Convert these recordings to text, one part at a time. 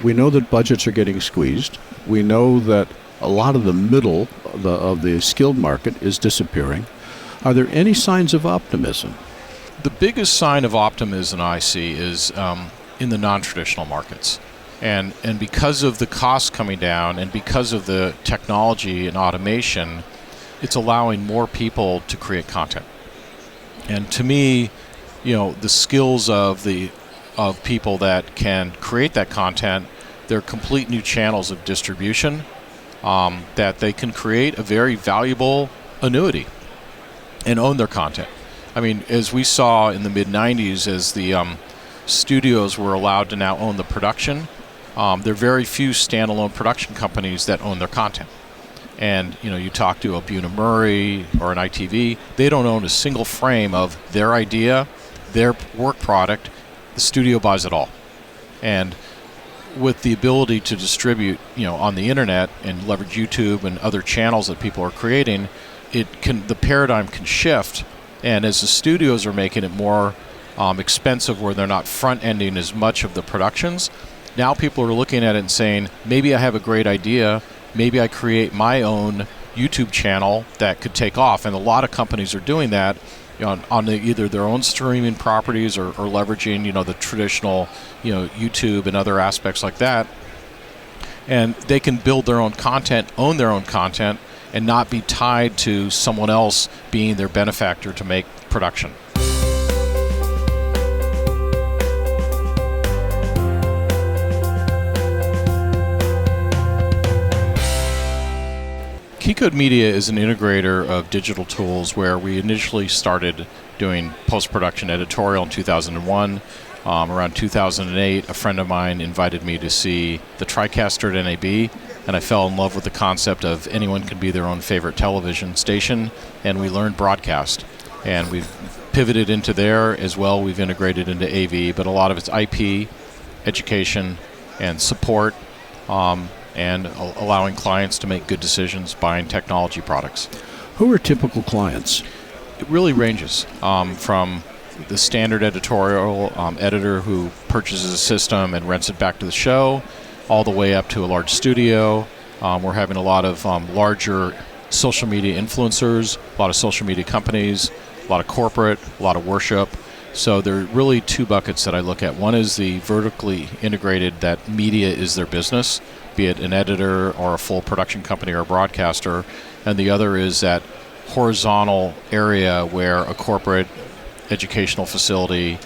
We know that budgets are getting squeezed. We know that a lot of the middle of the skilled market is disappearing. Are there any signs of optimism? The biggest sign of optimism I see is in the non-traditional markets. And because of the costs coming down and because of the technology and automation, it's allowing more people to create content. And to me, the skills of people that can create that content, they're complete new channels of distribution that they can create a very valuable annuity and own their content. I mean, as we saw in the mid-'90s, as the studios were allowed to now own the production, there are very few standalone production companies that own their content. And you talk to a Buna Murray or an ITV, they don't own a single frame of their idea, their work product. The studio buys it all. And with the ability to distribute, on the internet and leverage YouTube and other channels that people are creating, the paradigm can shift. And as the studios are making it more expensive, where they're not front-ending as much of the productions, now people are looking at it and saying, maybe I have a great idea, maybe I create my own YouTube channel that could take off. And a lot of companies are doing that on either their own streaming properties or leveraging the traditional YouTube and other aspects like that. And they can build their own content, own their own content, and not be tied to someone else being their benefactor to make production. Keycode Media is an integrator of digital tools where we initially started doing post-production editorial in 2001. Around 2008, a friend of mine invited me to see the TriCaster at NAB, and I fell in love with the concept of anyone can be their own favorite television station, and we learned broadcast. And we've pivoted into there as well. We've integrated into AV, but a lot of it's IP, education, and support, and allowing clients to make good decisions buying technology products. Who are typical clients? It really ranges from the standard editorial editor who purchases a system and rents it back to the show, all the way up to a large studio. We're having a lot of larger social media influencers, a lot of social media companies, a lot of corporate, a lot of worship. So there are really two buckets that I look at. One is the vertically integrated, that media is their business, be it an editor or a full production company or a broadcaster. And the other is that horizontal area where a corporate educational facility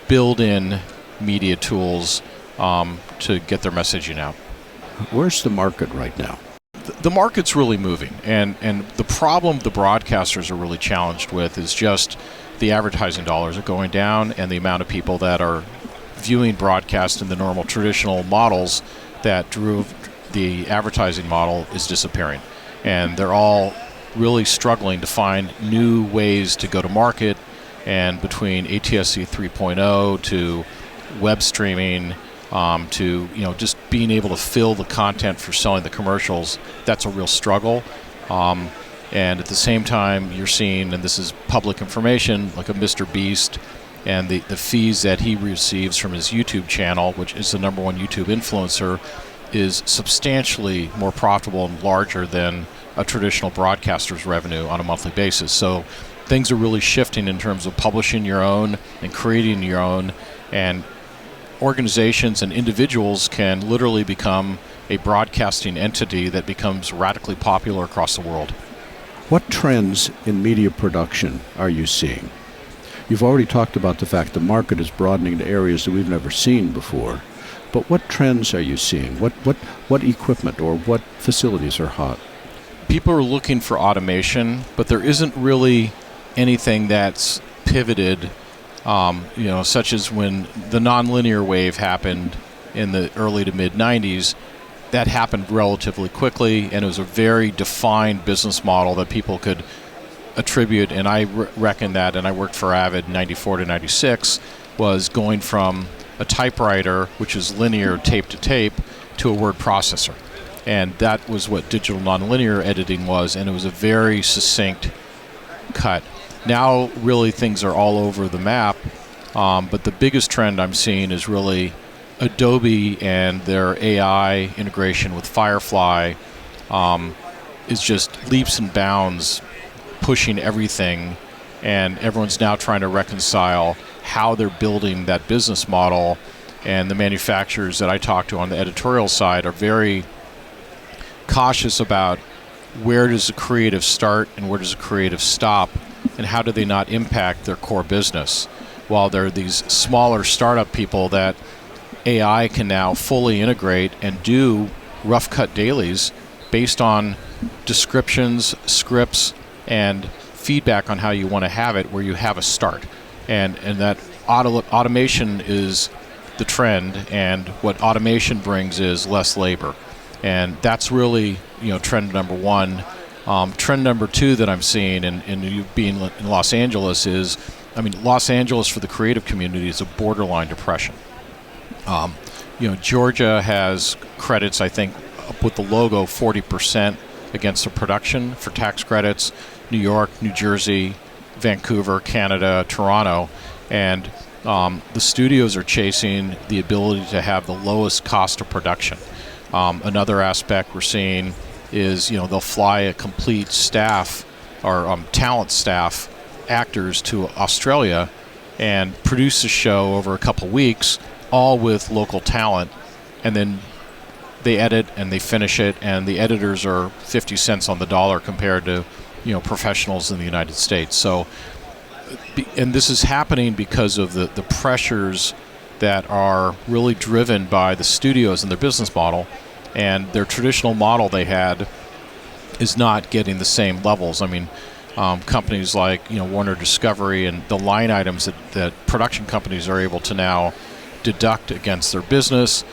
build in media tools to get their messaging out. Where's the market right now? The market's really moving. And the problem the broadcasters are really challenged with is just the advertising dollars are going down, and the amount of people that are viewing broadcast in the normal traditional models that drove the advertising model is disappearing. And they're all really struggling to find new ways to go to market, and between ATSC 3.0 to web streaming to just being able to fill the content for selling the commercials, that's a real struggle. And at the same time, you're seeing, and this is public information, like a Mr. Beast and the fees that he receives from his YouTube channel, which is the number one YouTube influencer, is substantially more profitable and larger than a traditional broadcaster's revenue on a monthly basis. So things are really shifting in terms of publishing your own and creating your own, and organizations and individuals can literally become a broadcasting entity that becomes radically popular across the world. What trends in media production are you seeing? You've already talked about the fact the market is broadening to areas that we've never seen before. But what trends are you seeing? What equipment or what facilities are hot? People are looking for automation, but there isn't really anything that's pivoted, such as when the nonlinear wave happened in the early to mid-'90s. That happened relatively quickly, and it was a very defined business model that people could attribute. And I reckon that, and I worked for Avid 94 to 96, was going from a typewriter, which is linear tape to tape, to a word processor. And that was what digital nonlinear editing was, and it was a very succinct cut. Now, really, things are all over the map, but the biggest trend I'm seeing is really Adobe and their AI integration with Firefly is just leaps and bounds pushing everything, and everyone's now trying to reconcile how they're building that business model. And the manufacturers that I talk to on the editorial side are very cautious about where does the creative start and where does the creative stop, and how do they not impact their core business. While there are these smaller startup people that AI can now fully integrate and do rough cut dailies based on descriptions, scripts, and feedback on how you want to have it, where you have a start. And that automation is the trend, and what automation brings is less labor. And that's really, trend number one. Trend number two that I'm seeing, and you being in Los Angeles, is, Los Angeles for the creative community is a borderline depression. Georgia has credits, I think, up with the logo 40% against the production for tax credits. New York, New Jersey, Vancouver, Canada, Toronto, and the studios are chasing the ability to have the lowest cost of production. Another aspect we're seeing is, they'll fly a complete staff or talent staff, actors, to Australia and produce a show over a couple weeks, all with local talent, and then they edit and they finish it, and the editors are 50 cents on the dollar compared to professionals in the United States. So, and this is happening because of the pressures that are really driven by the studios and their business model, and their traditional model they had is not getting the same levels. Companies like Warner Discovery, and the line items that production companies are able to now deduct against their business,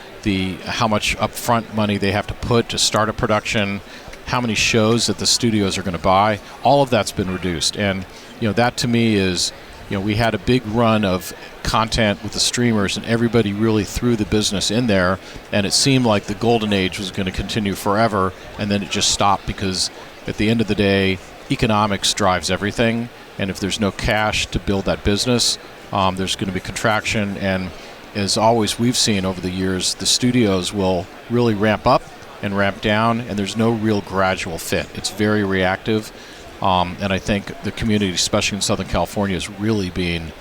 how much upfront money they have to put to start a production, how many shows that the studios are going to buy, all of that's been reduced. And that to me is, we had a big run of content with the streamers, and everybody really threw the business in there, and it seemed like the golden age was going to continue forever, and then it just stopped, because at the end of the day, economics drives everything, and if there's no cash to build that business, there's going to be contraction. And as always we've seen over the years, the studios will really ramp up and ramp down, and there's no real gradual fit. It's very reactive, and I think the community, especially in Southern California, is really being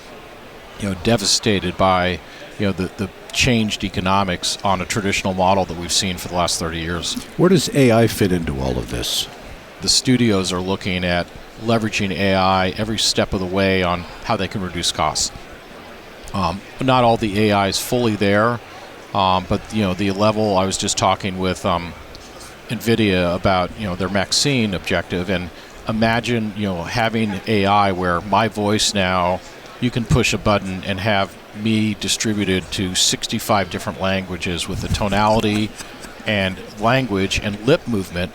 devastated by the changed economics on a traditional model that we've seen for the last 30 years. Where does AI fit into all of this? The studios are looking at leveraging AI every step of the way on how they can reduce costs. Not all the AI is fully there, but the level. I was just talking with NVIDIA about their Maxine objective, and imagine having AI where my voice now, you can push a button and have me distributed to 65 different languages with the tonality and language and lip movement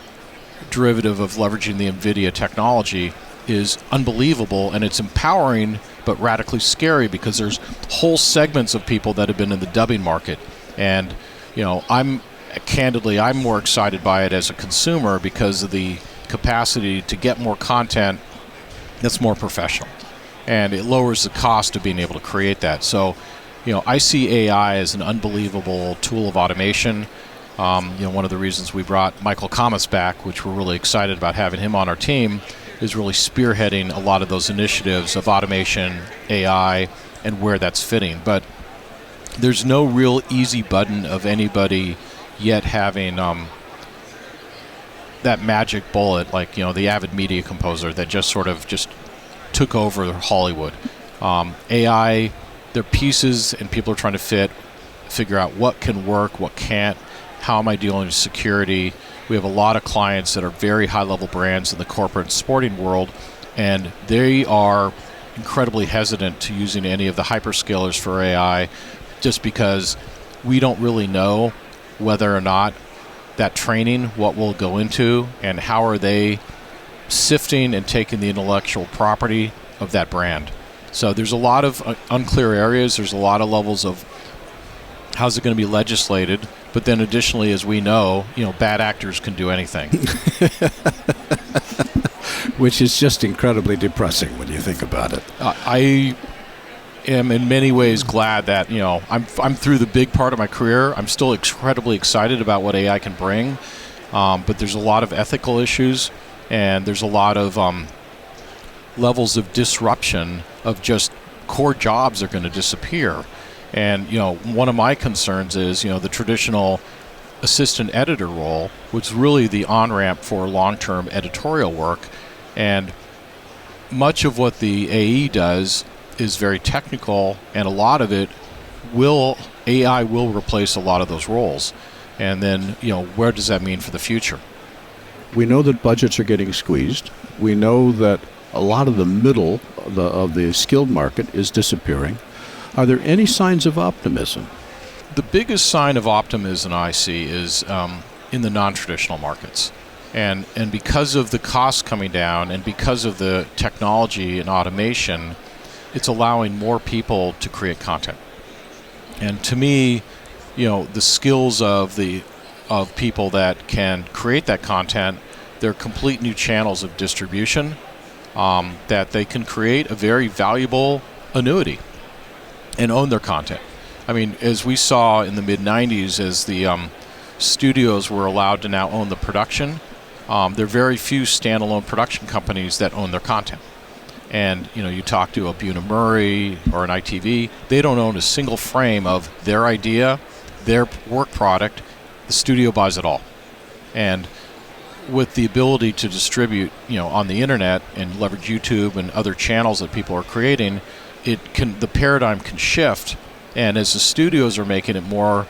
derivative of leveraging the NVIDIA technology is unbelievable, and it's empowering but radically scary, because there's whole segments of people that have been in the dubbing market, and I'm more excited by it as a consumer because of the capacity to get more content that's more professional, and it lowers the cost of being able to create that. So I see AI as an unbelievable tool of automation. One of the reasons we brought Michael Cavanagh back, which we're really excited about having him on our team, is really spearheading a lot of those initiatives of automation, AI, and where that's fitting. But there's no real easy button of anybody yet having that magic bullet, like the avid media composer that just sort of just took over Hollywood. AI, they're pieces, and people are trying to figure out what can work, what can't. How am I dealing with security? We have a lot of clients that are very high-level brands in the corporate and sporting world, and they are incredibly hesitant to using any of the hyperscalers for AI, just because we don't really know whether or not that training, what will go into, and how are they sifting and taking the intellectual property of that brand. So there's a lot of unclear areas. There's a lot of levels of how's it going to be legislated. But then additionally, as we know, bad actors can do anything. Which is just incredibly depressing when you think about it. am in many ways glad that I'm through the big part of my career. I'm still incredibly excited about what AI can bring, but there's a lot of ethical issues, and there's a lot of levels of disruption of just core jobs are going to disappear. And one of my concerns is the traditional assistant editor role, which is really the on-ramp for long-term editorial work, and much of what the AE does is very technical, and a lot of it AI will replace a lot of those roles. And then where does that mean for the future? We know that budgets are getting squeezed. We know that a lot of the middle of the skilled market is disappearing. Are there any signs of optimism? The biggest sign of optimism I see is in the non-traditional markets. And because of the costs coming down and because of the technology and automation, it's allowing more people to create content. And to me, the skills of people that can create that content, they're complete new channels of distribution that they can create a very valuable annuity and own their content. I mean, as we saw in the mid-'90s, as the studios were allowed to now own the production, there are very few standalone production companies that own their content. And you talk to a Bunim/Murray or an ITV, they don't own a single frame of their idea, their work product. The studio buys it all. And with the ability to distribute, on the internet and leverage YouTube and other channels that people are creating, the paradigm can shift. And as the studios are making it more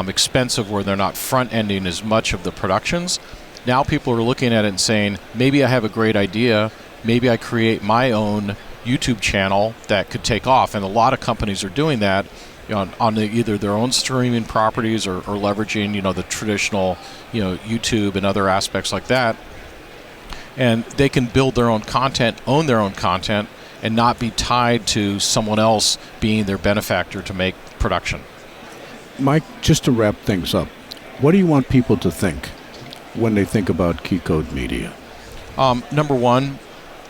expensive, where they're not front-ending as much of the productions, now people are looking at it and saying, maybe I have a great idea, maybe I create my own YouTube channel that could take off. And a lot of companies are doing that on either their own streaming properties or leveraging the traditional YouTube and other aspects like that. And they can build their own content, own their own content, and not be tied to someone else being their benefactor to make production. Mike, just to wrap things up, what do you want people to think when they think about Key Code Media? Number one,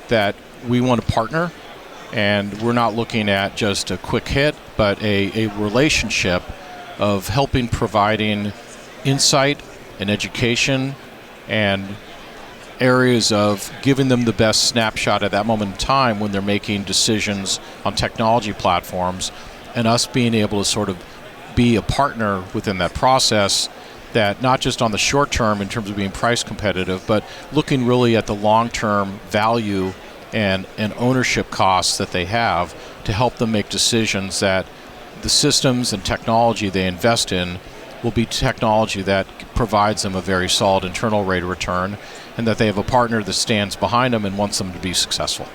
that we want to partner, and we're not looking at just a quick hit, but a relationship of providing insight and education and areas of giving them the best snapshot at that moment in time when they're making decisions on technology platforms, and us being able to sort of be a partner within that process, that not just on the short term in terms of being price competitive, but looking really at the long-term value and ownership costs that they have to help them make decisions that the systems and technology they invest in will be technology that provides them a very solid internal rate of return, and that they have a partner that stands behind them and wants them to be successful.